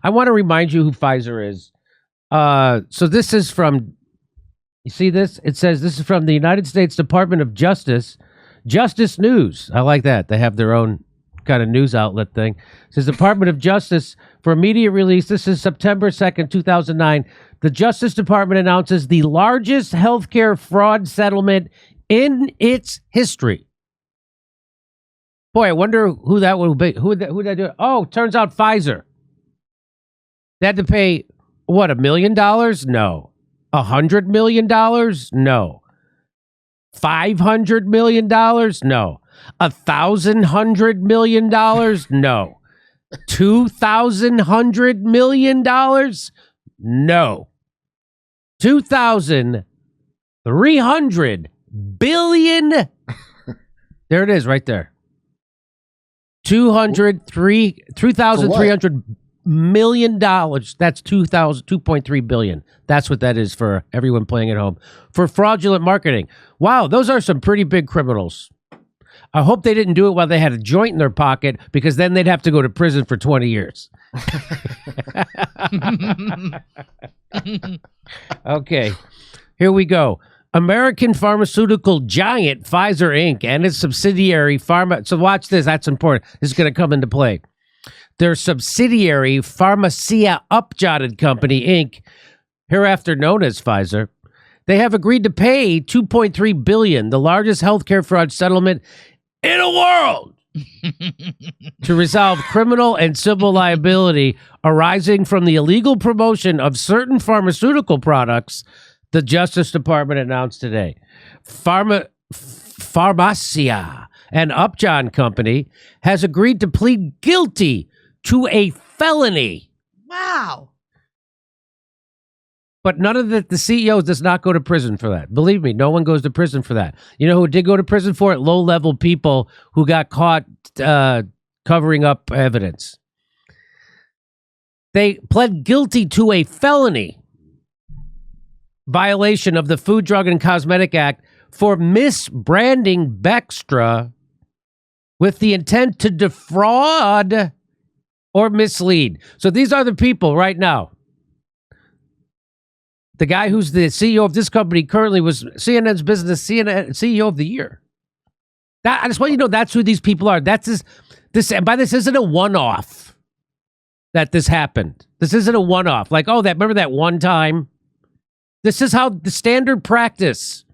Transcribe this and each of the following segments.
I want to remind you who Pfizer is. So this is from, you see this? It says this is from the United States Department of Justice. Justice News. I like that. They have their own kind of news outlet thing. It says Department of Justice for immediate release. This is September 2nd, 2009. The Justice Department announces the largest healthcare fraud settlement in its history. Boy, I wonder who that would be. Who that do? Oh, turns out Pfizer. They had to pay, what, $1 million? No. $100 million? No. $500 million? No. $1,100 million? No. $2,100 million? No. $2,300 billion. There it is, right there. $300 million. That's $2.3 billion. That's what that is for everyone playing at home. For fraudulent marketing. Wow, those are some pretty big criminals. I hope they didn't do it while they had a joint in their pocket, because then they'd have to go to prison for 20 years. Okay, here we go. American pharmaceutical giant Pfizer Inc. and its subsidiary Pharma. So watch this. That's important. This is going to come into play. Their subsidiary Pharmacia Upjotted Company Inc., hereafter known as Pfizer, they have agreed to pay $2.3 billion, the largest healthcare fraud settlement in the world, to resolve criminal and civil liability arising from the illegal promotion of certain pharmaceutical products, the Justice Department announced today. Pharmacia, an Upjohn company, has agreed to plead guilty to a felony. Wow. But none of the CEO does not go to prison for that. Believe me, no one goes to prison for that. You know who did go to prison for it? Low-level people who got caught covering up evidence. They pled guilty to a felony violation of the Food, Drug, and Cosmetic Act for misbranding Bextra with the intent to defraud or mislead. So these are the people right now. The guy who's the CEO of this company currently was CNN's business CEO of the year. I just want you to know that's who these people are. That's this. And by this isn't a one-off that this happened. This isn't a one-off. Like, oh, remember that one time? This is how the standard practice.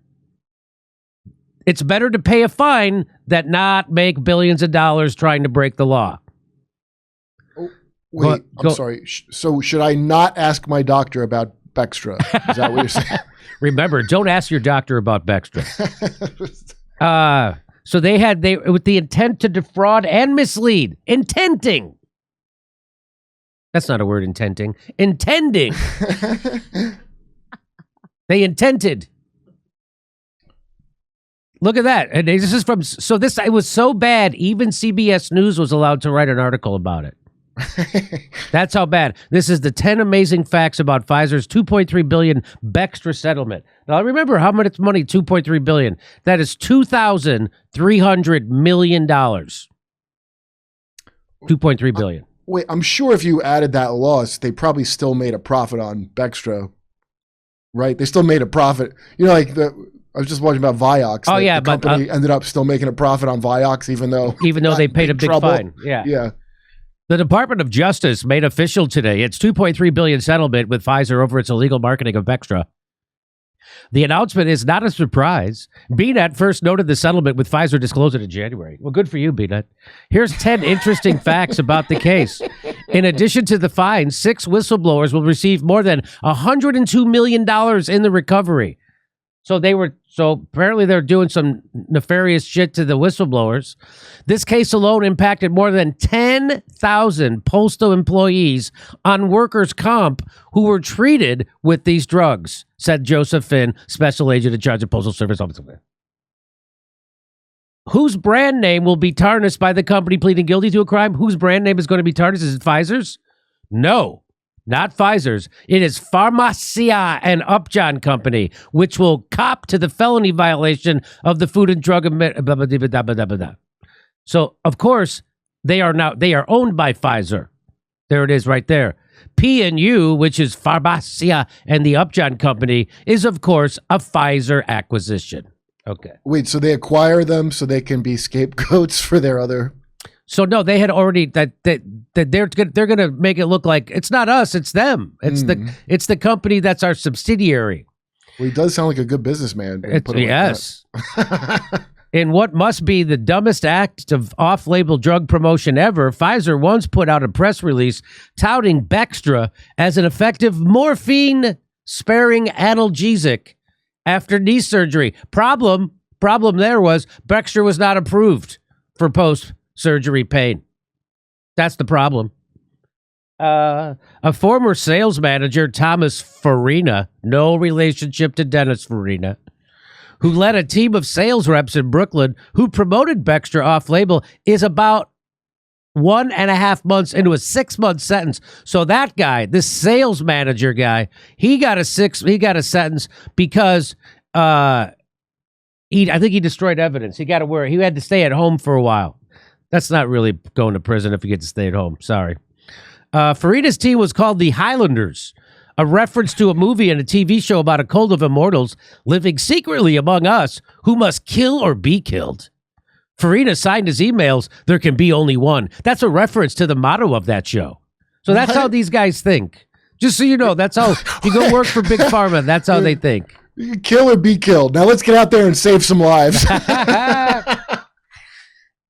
It's better to pay a fine than not make billions of dollars trying to break the law. Oh, wait, I'm sorry. So should I not ask my doctor about Bextra? Is that what you're saying? Remember, don't ask your doctor about Bextra. So they with the intent to defraud and mislead. Intenting. That's not a word, intenting. Intending. They intended. Look at that. And this is from, it was so bad, even CBS News was allowed to write an article about it. That's how bad. This is the 10 amazing facts about Pfizer's $2.3 billion Bextra settlement. Now, remember how much money, $2.3 billion. That is $2,300 million. $2.3 billion. Wait, I'm sure if you added that loss, they probably still made a profit on Bextra, right? They still made a profit. You know, like I was just watching about Vioxx. Oh, yeah. The company ended up still making a profit on Vioxx, even though they paid a big fine. Yeah. Yeah. The Department of Justice made official today its $2.3 billion settlement with Pfizer over its illegal marketing of Bextra. The announcement is not a surprise. BNet first noted the settlement with Pfizer disclosed it in January. Well, good for you, BNet. Here's 10 interesting facts about the case. In addition to the fine, 6 whistleblowers will receive more than $102 million in the recovery. So apparently they're doing some nefarious shit to the whistleblowers. This case alone impacted more than 10,000 Postal employees on workers' comp who were treated with these drugs, said Joseph Finn, special agent in charge of Postal Service Office. Whose brand name will be tarnished by the company pleading guilty to a crime? Whose brand name is going to be tarnished? Is it Pfizer's? No. Not Pfizer's. It is Pharmacia, an Upjohn company, which will cop to the felony violation of the Food and Drug. So, of course, they are owned by Pfizer. There it is right there. P&U, which is Pharmacia and the Upjohn Company, is, of course, a Pfizer acquisition. Okay. Wait, so they acquire them so they can be scapegoats for their other... So no, they had already that they're going to make it look like it's not us, it's them. It's the company that's our subsidiary. Well, he does sound like a good businessman. Yes. In what must be the dumbest act of off-label drug promotion ever, Pfizer once put out a press release touting Bextra as an effective morphine-sparing analgesic after knee surgery. Problem there was Bextra was not approved for post-surgery pain. That's the problem. A former sales manager, Thomas Farina, no relationship to Dennis Farina, who led a team of sales reps in Brooklyn who promoted Bextra off-label, is about 1.5 months into a 6-month sentence. So that guy, this sales manager guy, he got a sentence because I think he destroyed evidence. He had to stay at home for a while. That's not really going to prison if you get to stay at home. Sorry. Farina's team was called the Highlanders, a reference to a movie and a TV show about a cult of immortals living secretly among us who must kill or be killed. Farina signed his emails, "There can be only one." That's a reference to the motto of that show. So that's how these guys think. Just so you know, that's how you go work for Big Pharma. That's how they think. You can kill or be killed. Now let's get out there and save some lives.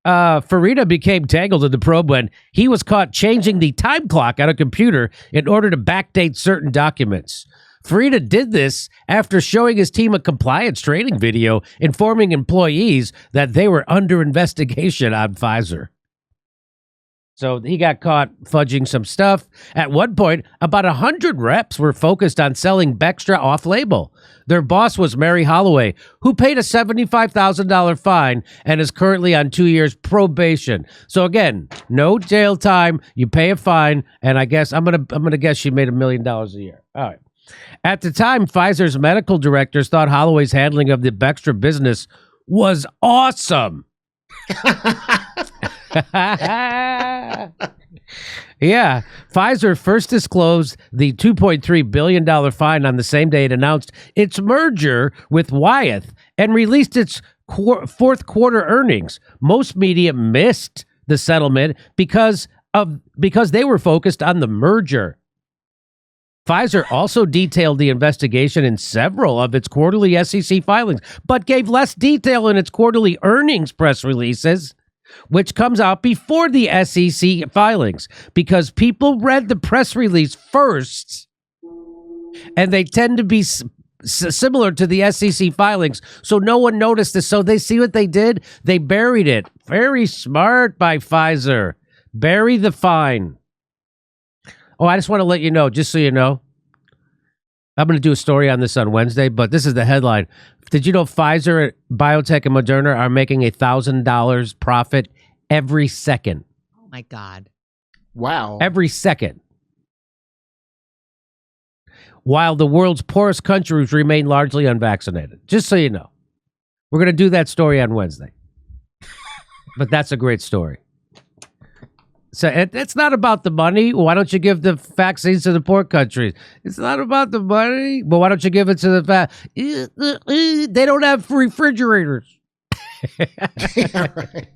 Farina became tangled in the probe when he was caught changing the time clock on a computer in order to backdate certain documents. Farina did this after showing his team a compliance training video informing employees that they were under investigation on Pfizer. So he got caught fudging some stuff. At one point, about 100 reps were focused on selling Bextra off-label. Their boss was Mary Holloway, who paid a $75,000 fine and is currently on 2 years probation. So again, no jail time. You pay a fine, and I guess I'm gonna guess she made $1 million a year. All right. At the time, Pfizer's medical directors thought Holloway's handling of the Bextra business was awesome. Yeah, Pfizer first disclosed the $2.3 billion fine on the same day it announced its merger with Wyeth and released its fourth quarter earnings. Most media missed the settlement because they were focused on the merger. Pfizer also detailed the investigation in several of its quarterly SEC filings, but gave less detail in its quarterly earnings press releases, which comes out before the SEC filings, because people read the press release first, and they tend to be similar to the SEC filings, so no one noticed this. So they see what they did? They buried it. Very smart by Pfizer. Bury the fine. Oh, I just want to let you know, just so you know, I'm going to do a story on this on Wednesday, but this is the headline. Did you know Pfizer, BioNTech, and Moderna are making $1,000 profit every second? Oh, my God. Wow. Every second. While the world's poorest countries remain largely unvaccinated. Just so you know. We're going to do that story on Wednesday. But that's a great story. So it's not about the money. Why don't you give the vaccines to the poor countries? It's not about the money. But why don't you give it to the they don't have refrigerators. Yeah, right.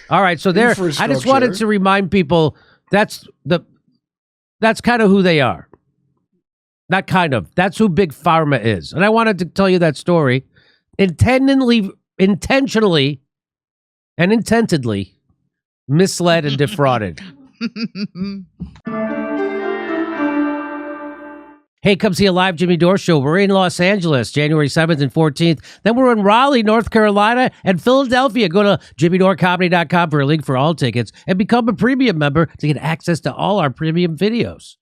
All right, so there. I just wanted to remind people that's kind of who they are. Not kind of. That's who Big Pharma is. And I wanted to tell you that story intentionally and intentedly misled and defrauded. Hey, come see a live Jimmy Dore show. We're in Los Angeles, January 7th and 14th. Then we're in Raleigh, North Carolina, and Philadelphia. Go to jimmydorecomedy.com for a link for all tickets and become a premium member to get access to all our premium videos.